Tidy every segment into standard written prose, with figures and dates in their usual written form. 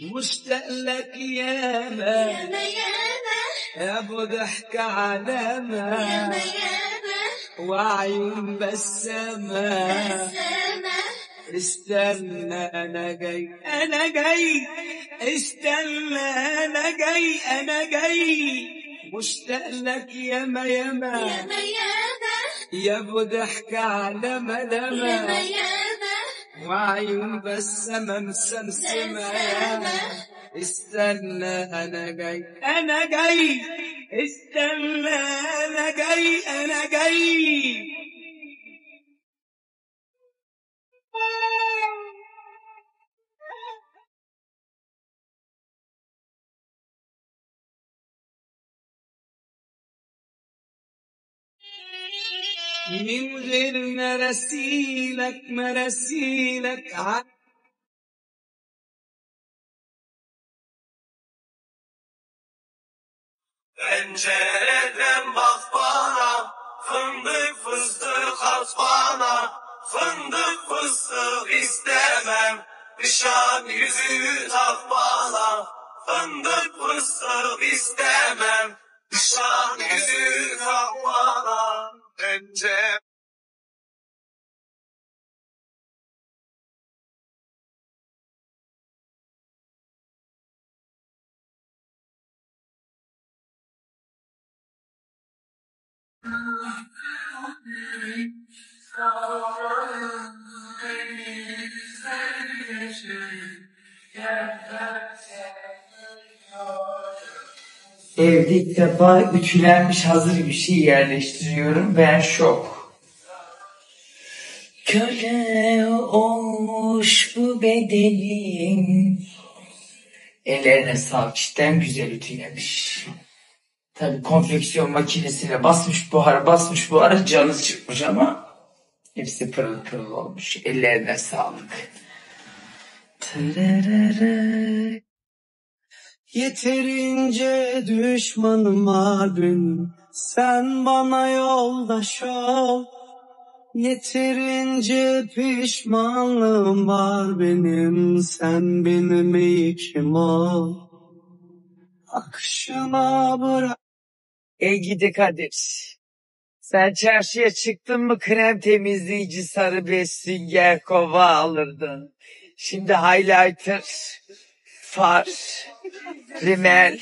مشتاق لك ياما ياما ياما يا ابو ضحك علامة ياما ياما وعيون بسامة بسامة استنى انا جاي انا جاي استنى انا جاي انا جاي مشتاق لك ياما ياما ياما ياما يا ابو ضحك علامة ياما لما ياما وعيون بسامة مسمسمة استنى انا جاي انا جاي استنى انا جاي انا جاي من غير مراسيلك مراسيلك Pencereden bak bana, fındık fıstık at bana. Fındık fıstık istemem, nişan yüzüğü tak bana. Fındık fıstık istemem, nişan yüzüğü tak bana. Pencere Evde ilk defa ütülenmiş hazır bir şey yerleştiriyorum. Ben şok. Köle olmuş bu bedenim. Ellerine sağlık. Cidden güzel ütülemiş. Tabii konfeksiyon makinesiyle basmış buhara canı çıkmış ama hepsi pırıl pırıl olmuş. Ellerine sağlık. Tırırırı. Yeterince düşmanım var benim, sen bana yoldaş ol. Yeterince pişmanlığım var benim, sen benim içim ol. Akışına bırak. Ey gidi Kadir, sen çarşıya çıktın mı krem temizleyici sarı bez sünger kova alırdın. Şimdi highlighter, far, rimel.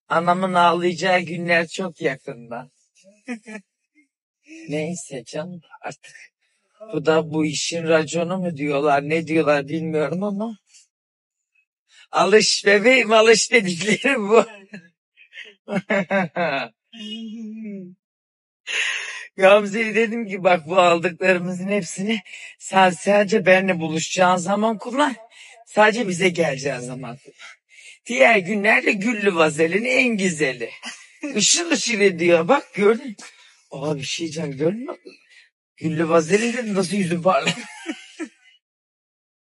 Anamın ağlayacağı günler çok yakında. Neyse canım artık. Bu da bu işin raconu mu diyorlar, ne diyorlar bilmiyorum ama. Alış bebeğim, alış dedikleri bu. Gamze'ye dedim ki bak bu aldıklarımızın hepsini sen sadece benimle buluşacağın zaman kullan. Sadece bize geleceğin zaman kullan. Diğer günlerde güllü vazelin en güzeli. Işıl ışıl ediyor bak gördün. Aa bir şey diyeceğim gördün mü? Güllü vazelin dedim nasıl yüzün parlak.